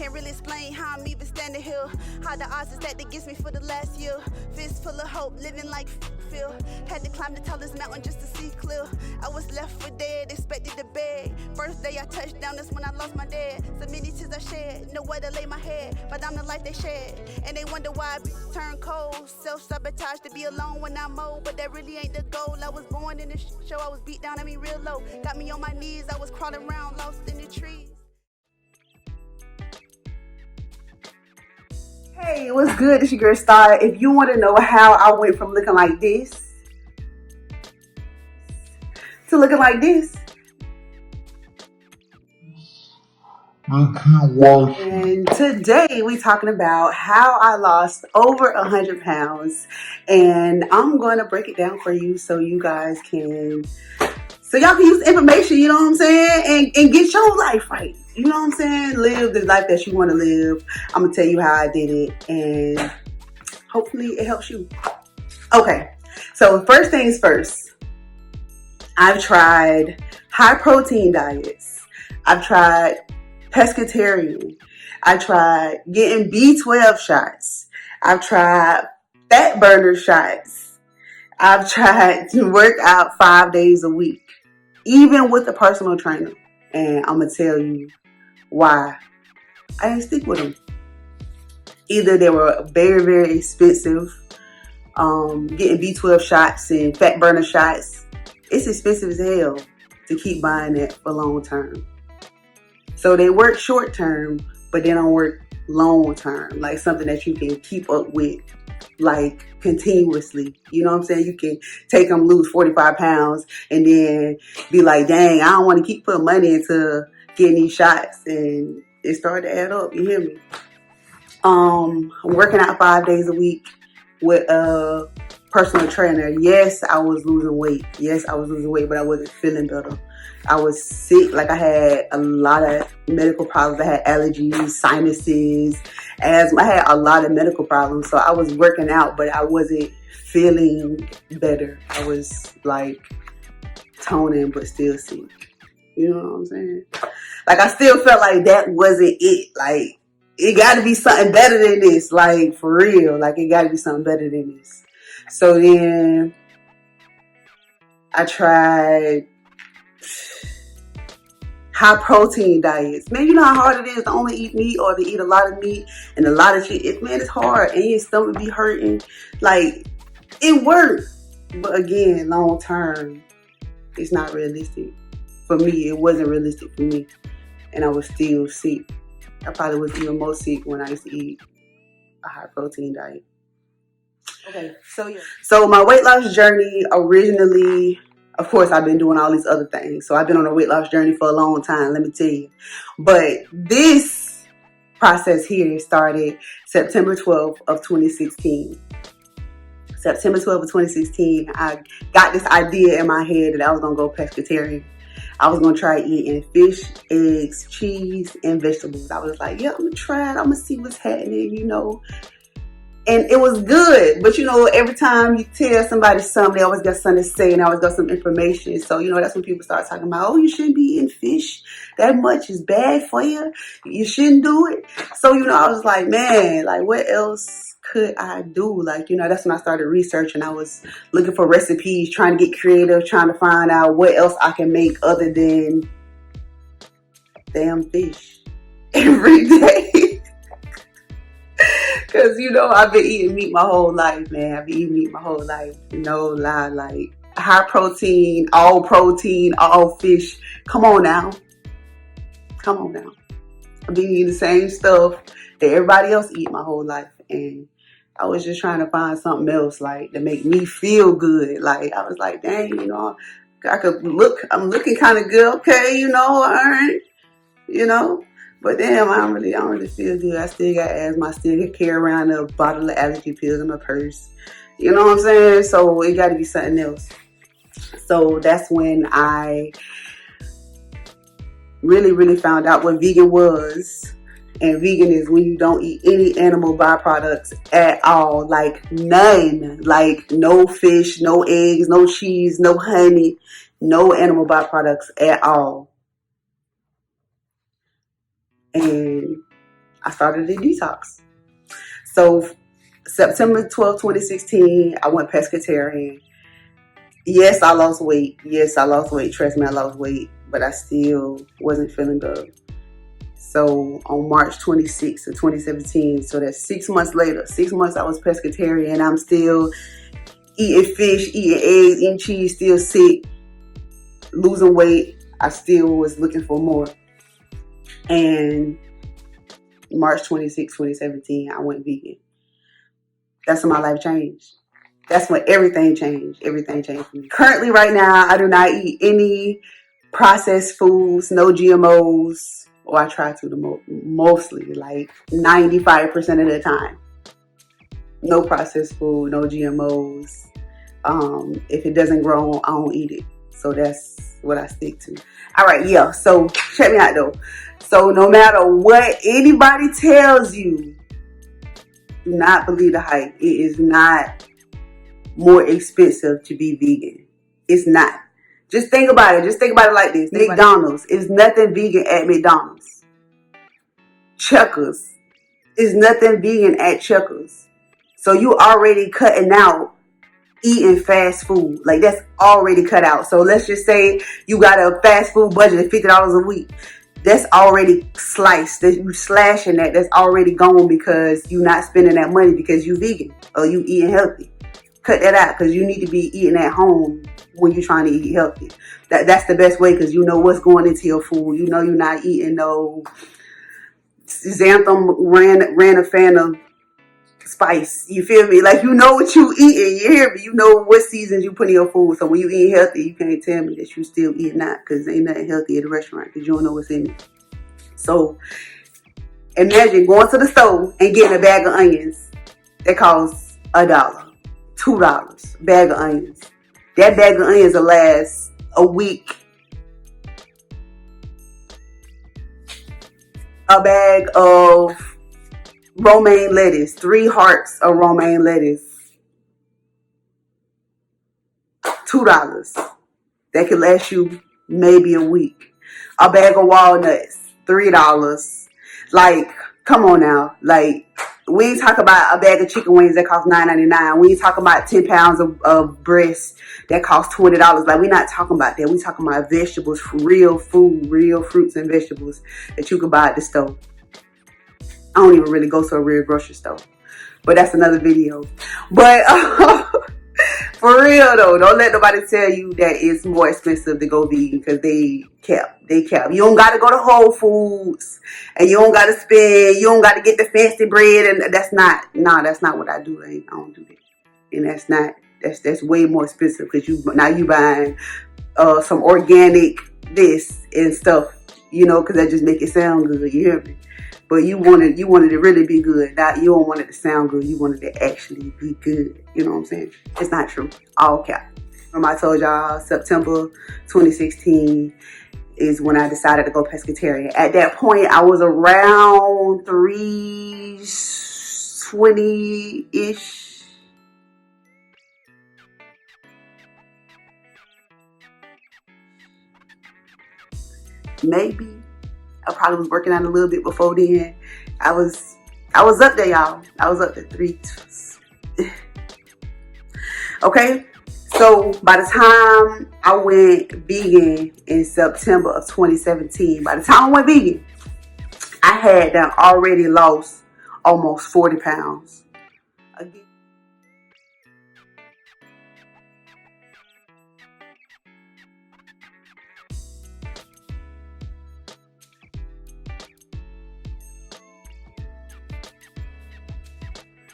Can't really explain how I'm even standing here. How the odds is that gets me for the last year. Fist full of hope, living like Phil. Had to climb the tallest mountain just to see clear. I was left for dead, expected to beg. First day I touched down, that's when I lost my dad. So many tears I shed, nowhere to lay my head. But I'm the life they shed, and they wonder why I turn cold. Self-sabotage to be alone when I'm old, but that really ain't the goal. I was born in this show, I was beat down, I mean real low. Got me on my knees, I was crawling around, lost in the trees. Hey, what's good? It's your girl Star. If you want to know how I went from looking like this to looking like this, and today we're talking about how I lost over 100 pounds, and I'm going to break it down for you so y'all can use the information, you know what I'm saying, and get your life right. You know what I'm saying? Live the life that you want to live. I'm going to tell you how I did it, and hopefully it helps you. Okay, so first things first. I've tried high protein diets. I've tried pescatarian. I tried getting B12 shots. I've tried fat burner shots. I've tried to work out 5 days a week, even with a personal trainer. And I'm going to tell you why I didn't stick with them. Either they were very, very expensive. Getting B12 shots and fat burner shots, it's expensive as hell to keep buying that for long term. So they work short term, but they don't work long term, like something that you can keep up with, like continuously. You know what I'm saying? You can take them, lose 45 pounds, and then be like, dang, I don't want to keep putting money into getting these shots. And it started to add up, you hear me? I'm working out 5 days a week with a personal trainer. Yes, I was losing weight. But I wasn't feeling better. I was sick. Like, I had a lot of medical problems. I had allergies, sinuses, asthma. I had a lot of medical problems. So I was working out, but I wasn't feeling better. I was like toning, but still sick. You know what I'm saying? Like, I still felt like that wasn't it. Like, it got to be something better than this. Like, for real. Like, it got to be something better than this. So then I tried high protein diets. Man, you know how hard it is to only eat meat or to eat a lot of meat and a lot of shit. Man, it's hard, and your stomach be hurting. Like, it worked, but again, long term, it's not realistic. For me, it wasn't realistic for me, and I was still sick. I probably was even more sick when I used to eat a high protein diet. Okay, so my weight loss journey originally, of course, I've been doing all these other things. So I've been on a weight loss journey for a long time, let me tell you. But this process here started September 12th of 2016. September 12th of 2016, I got this idea in my head that I was going to go pescatarian. I was going to try eating fish, eggs, cheese, and vegetables. I was like, yeah, I'm going to try it. I'm going to see what's happening, you know. And it was good, but you know, every time you tell somebody something, they always got something to say and always got some information. So, you know, that's when people start talking about, oh, you shouldn't be eating fish that much. It's bad for you. You shouldn't do it. So, you know, I was like, man, like, what else could I do? Like, you know, that's when I started researching. I was looking for recipes, trying to get creative, trying to find out what else I can make other than damn fish every day. Because, you know, I've been eating meat my whole life, man. I've been eating meat my whole life. No lie, like high protein, all fish. Come on now. I've been eating the same stuff that everybody else eat my whole life. And I was just trying to find something else, like, to make me feel good. Like, I was like, dang, you know, I'm looking kind of good. Okay, you know, all right, you know. But damn, I don't really feel good. I still got asthma. I still carry around a bottle of allergy pills in my purse. You know what I'm saying? So it got to be something else. So that's when I really, really found out what vegan was. And vegan is when you don't eat any animal byproducts at all. Like, none. Like, no fish, no eggs, no cheese, no honey, no animal byproducts at all. And I started a detox. So September 12th, 2016, I went pescatarian. Yes, I lost weight. Yes, I lost weight. Trust me, I lost weight, but I still wasn't feeling good. So on March 26th of 2017, so that's 6 months later, 6 months I was pescatarian, and I'm still eating fish, eating eggs, eating cheese, still sick, losing weight. I still was looking for more. And March 26, 2017, I went vegan. That's when my life changed. That's when everything changed. Everything changed for me. Currently, right now, I do not eat any processed foods, no GMOs. Or I try to mostly, like 95% of the time. No processed food, no GMOs. If it doesn't grow, I don't eat it. So that's what I stick to. All right, yeah. So check me out though. So no matter what anybody tells you, do not believe the hype. It is not more expensive to be vegan. It's not. Just think about it. Just think about it like this. McDonald's is nothing vegan at McDonald's. Checkers is nothing vegan at Checkers. So you already cutting out eating fast food. Like that's already cut out. So let's just say you got a fast food budget of $50 a week. That's already sliced. That you slashing that. That's already gone because you're not spending that money because you vegan or you eating healthy. Cut that out because you need to be eating at home when you're trying to eat healthy. That's the best way because you know what's going into your food. You know you're not eating no xanthan ran a fan of spice. You feel me? Like you know what you eating. You hear me? You know what seasons you put in your food. So when you eat healthy, you can't tell me that you still eating that because ain't nothing healthy at the restaurant because you don't know what's in it. So imagine going to the store and getting a bag of onions that costs $1, $2, bag of onions. That bag of onions will last a week. A bag of romaine lettuce, 3 hearts of romaine lettuce, $2. That could last you maybe a week. A bag of walnuts, $3. Like, come on now. Like, we ain't talking about a bag of chicken wings that cost $9.99. We ain't talking about 10 pounds of breast that cost $20. Like, we're not talking about that. We talking about vegetables, real food, real fruits and vegetables that you can buy at the store. I don't even really go to a real grocery store. But that's another video. But for real though, don't let nobody tell you that it's more expensive to go vegan because they cap. You don't got to go to Whole Foods and you don't got to spend, you don't got to get the fancy bread, and that's not what I do. I don't do that. And that's way more expensive because you buying some organic this and stuff, you know, because that just make it sound good. You hear me? But you wanted to really be good. You don't want it to sound good. You wanted to actually be good. You know what I'm saying? It's not true. All cap. I told y'all September 2016 is when I decided to go pescatarian. At that point, I was around 320-ish. Maybe. I probably was working out a little bit before then. I was up there, y'all. I was up there 3. Okay, so by the time I went vegan in September of 2017, by the time I went vegan, I had already lost almost 40 pounds. Again.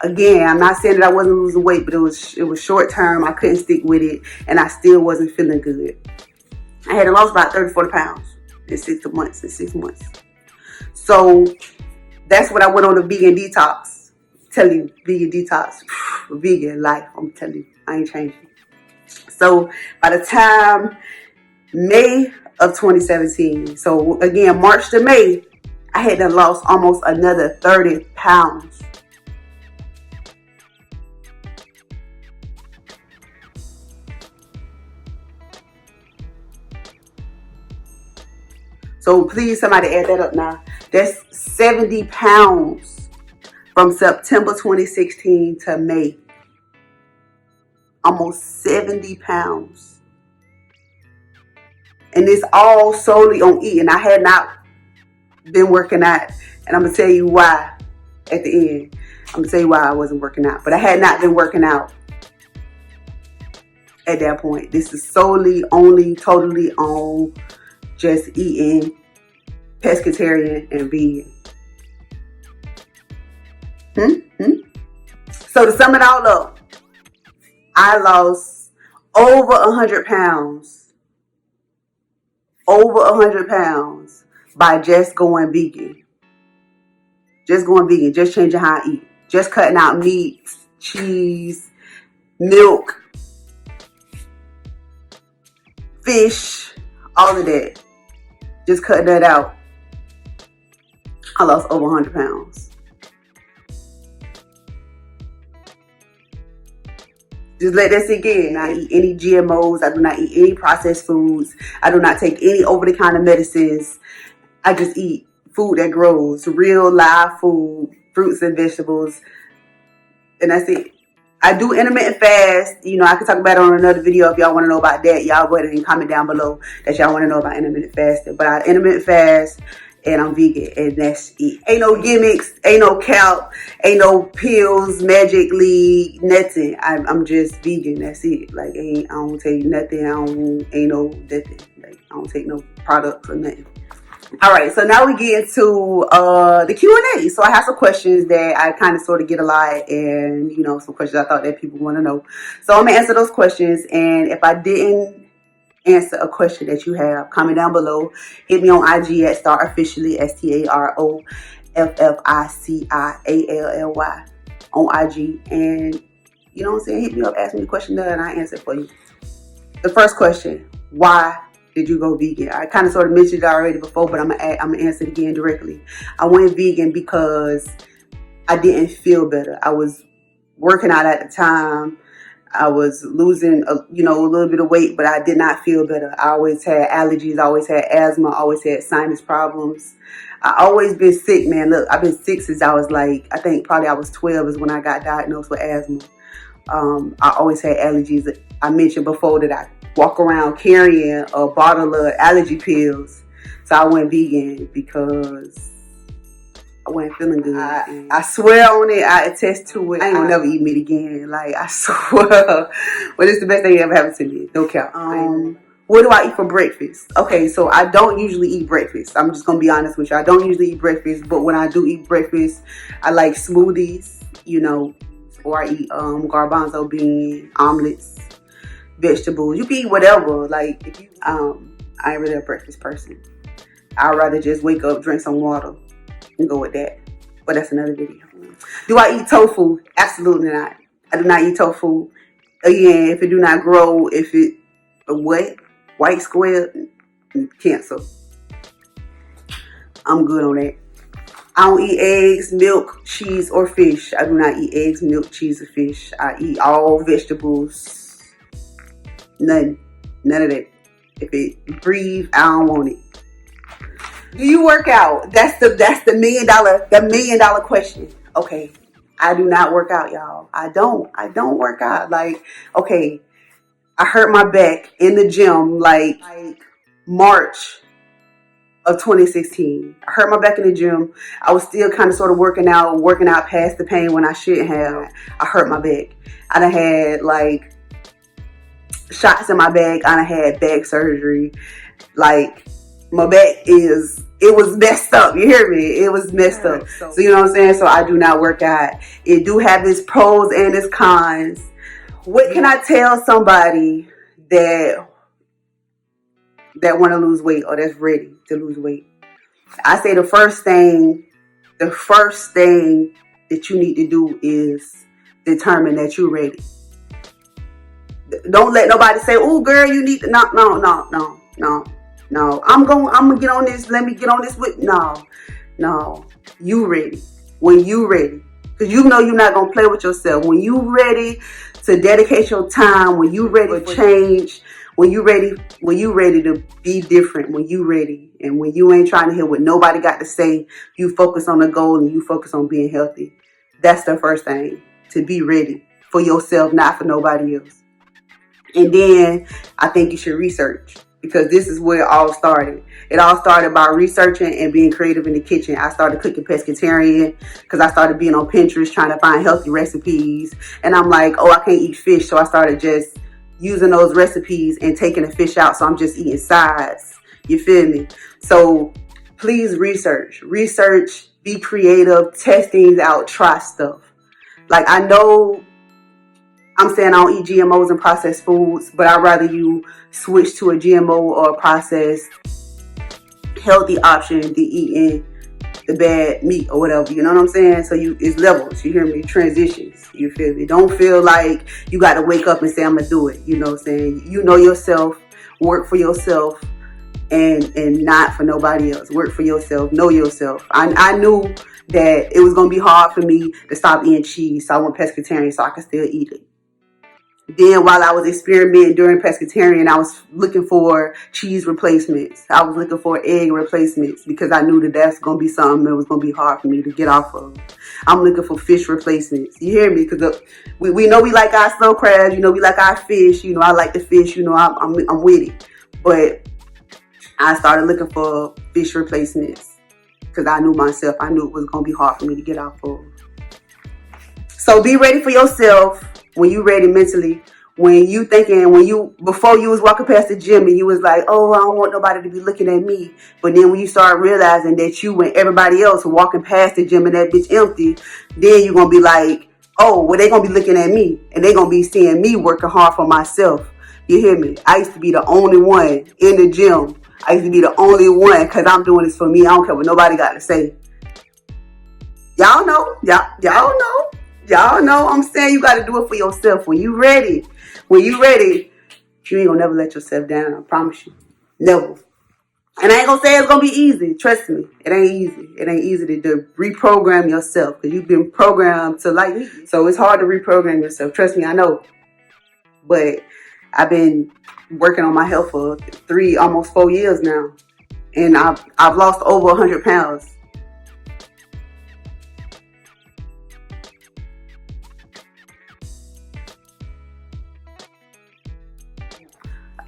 Again, I'm not saying that I wasn't losing weight, but it was short term. I couldn't stick with it, and I still wasn't feeling good. I had lost about 30-40 pounds in 6 months. So that's when I went on a vegan detox. Tell you, vegan detox, vegan life. I'm telling you, I ain't changing. So by the time May of 2017, so again, March to May, I had lost almost another 30 pounds. So please, somebody add that up now. That's 70 pounds from September 2016 to May. Almost 70 pounds. And it's all solely on eating. I had not been working out. And I'm going to tell you why at the end. I'm going to tell you why I wasn't working out. But I had not been working out at that point. This is solely, only, totally on just eating pescatarian and vegan. So to sum it all up, I lost over 100 pounds. Over 100 pounds by just going vegan. Just going vegan. Just changing how I eat. Just cutting out meat, cheese, milk, fish, all of that. Just cutting that out. I lost over 100 pounds. Just let that sink in. I eat any GMOs. I do not eat any processed foods. I do not take any over-the-counter medicines. I just eat food that grows, real live food, fruits and vegetables, and that's it. I do intermittent fast. You know, I can talk about it on another video if y'all want to know about that. Y'all go ahead and comment down below that y'all want to know about intermittent fasting. But I intermittent fast, and I'm vegan, and that's it. Ain't no gimmicks, ain't no calc, ain't no pills, magically, nothing. I'm just vegan. That's it. Like, I don't take nothing. Ain't no nothing. Like, I don't take no products or nothing. All right, so now we get into the Q&A. So I have some questions that I kind of sort of get a lot, and you know, some questions I thought that people want to know. So I'm gonna answer those questions, and if I didn't answer a question that you have, comment down below. Hit me on IG at StarOfficially, StarOfficially on IG, and you know what I'm saying. Hit me up, ask me the question there, and I answer it for you. The first question: why did you go vegan? I kind of sort of mentioned it already before, but I'm gonna answer it again directly. I went vegan because I didn't feel better. I was working out at the time. I was losing, a little bit of weight, but I did not feel better. I always had allergies. I always had asthma. I always had sinus problems. I always been sick, man. Look, I've been sick since I was I think probably I was 12 is when I got diagnosed with asthma. I always had allergies. I mentioned before that I walk around carrying a bottle of allergy pills. So I went vegan because I wasn't feeling good. I swear on it, I attest to it. I ain't gonna never eat meat again. Like, I swear. But it's the best thing that ever happened to me. No cap. What do I eat for breakfast? Okay, so I don't usually eat breakfast. I'm just gonna be honest with you. I don't usually eat breakfast, but when I do eat breakfast, I like smoothies, or I eat garbanzo bean, omelets, vegetables. You can eat whatever. Like, if you, I ain't really a breakfast person. I'd rather just wake up, drink some water, and go with that. But that's another video. Do I eat tofu? Absolutely not. I do not eat tofu. Again, if it do not grow, white square, cancel. I'm good on that. I don't eat eggs, milk, cheese, or fish. I do not eat eggs, milk, cheese, or fish. I eat all vegetables. None of that. If it breathe, I don't want it. Do you work out? That's the $1 million question. Okay, I do not work out, y'all. I don't work out. Like, okay, I hurt my back in the gym like March of 2016. I hurt my back in the gym. I was still kind of sort of working out past the pain when I shouldn't have. I hurt my back. I done had shots in my back. I done had back surgery. Like, my back it was messed up. You hear me? It was messed up. So you know what I'm saying? So I do not work out. It do have its pros and its cons. What can I tell somebody that want to lose weight or that's ready to lose weight? I say the first thing that you need to do is determine that you're ready. Don't let nobody say, "Oh, girl, you need to." No. I'm gonna get on this. Let me get on this with. No. You ready when you ready, because you know you're not gonna play with yourself. When you ready to dedicate your time, when you ready for change, When you ready to be different, when you ready, and when you ain't trying to hear what nobody got to say, you focus on the goal and you focus on being healthy. That's the first thing, to be ready for yourself, not for nobody else. And then I think you should research, because this is where it all started. It all started by researching and being creative in the kitchen. I started cooking pescatarian because I started being on Pinterest trying to find healthy recipes. And I'm like, oh, I can't eat fish. So I started just using those recipes and taking the fish out. So I'm just eating sides. You feel me? So please research, be creative, test things out, try stuff. Like, I know I'm saying I don't eat GMOs and processed foods, but I'd rather you switch to a GMO or a processed healthy option than eating the bad meat or whatever. You know what I'm saying? So it's levels. You hear me? Transitions. You feel me? Don't feel like you got to wake up and say, I'm going to do it. You know what I'm saying? You know yourself, work for yourself, and not for nobody else. Work for yourself, know yourself. I knew that it was going to be hard for me to stop eating cheese, so I went pescatarian so I could still eat it. Then while I was experimenting during pescatarian, I was looking for cheese replacements. I was looking for egg replacements because I knew that that's going to be something that was going to be hard for me to get off of. I'm looking for fish replacements. You hear me? Because we know we like our snow crabs. You know, we like our fish. You know, I like the fish. You know, I'm with it. But I started looking for fish replacements because I knew myself. I knew it was going to be hard for me to get off of. So be ready for yourself. When you ready mentally, when you thinking, before you was walking past the gym and you was like, oh, I don't want nobody to be looking at me. But then when you start realizing that you and everybody else walking past the gym and that bitch empty, then you're going to be like, oh, well, they going to be looking at me and they going to be seeing me working hard for myself. You hear me? I used to be the only one in the gym. I used to be the only one because I'm doing this for me. I don't care what nobody got to say. Y'all know. Y'all know. Y'all know I'm saying you got to do it for yourself. When you ready, you ain't gonna never let yourself down. I promise you. Never. And I ain't gonna say it's gonna be easy. Trust me. It ain't easy. It ain't easy to reprogram yourself because you've been programmed to like me. So it's hard to reprogram yourself. Trust me, I know. But I've been working on my health for almost 4 years now. And I've lost over 100 pounds.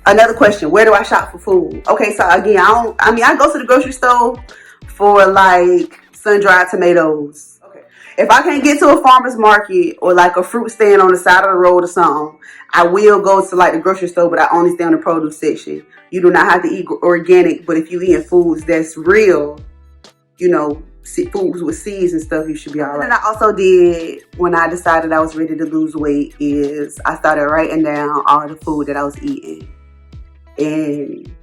Another question, where do I shop for food? Okay, so again, I go to the grocery store for like sun-dried tomatoes. Okay. If I can't get to a farmer's market or like a fruit stand on the side of the road or something, I will go to like the grocery store, but I only stay on the produce section. You do not have to eat organic, but if you eat foods that's real, you know, foods with seeds and stuff, you should be all right. And I also did, when I decided I was ready to lose weight, is I started writing down all the food that I was eating. And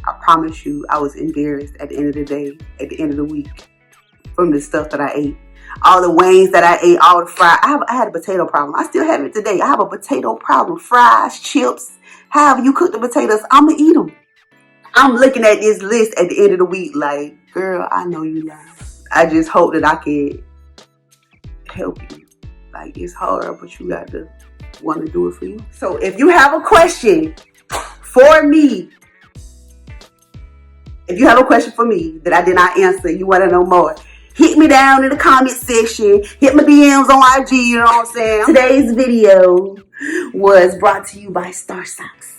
I promise you, I was embarrassed at the end of the day, at the end of the week, from the stuff that I ate. All the wings that I ate, all the fries. I had a potato problem. I still have it today. I have a potato problem. Fries, chips, however you cook the potatoes, I'm going to eat them. I'm looking at this list at the end of the week like, girl, I know you lying. I just hope that I can help you. Like, it's hard, but you got to want to do it for you. So if you have a question for me, if you have a question for me that I did not answer, you want to know more, hit me down in the comment section, hit my DMs on IG, you know what I'm saying? Today's video was brought to you by Star Socks.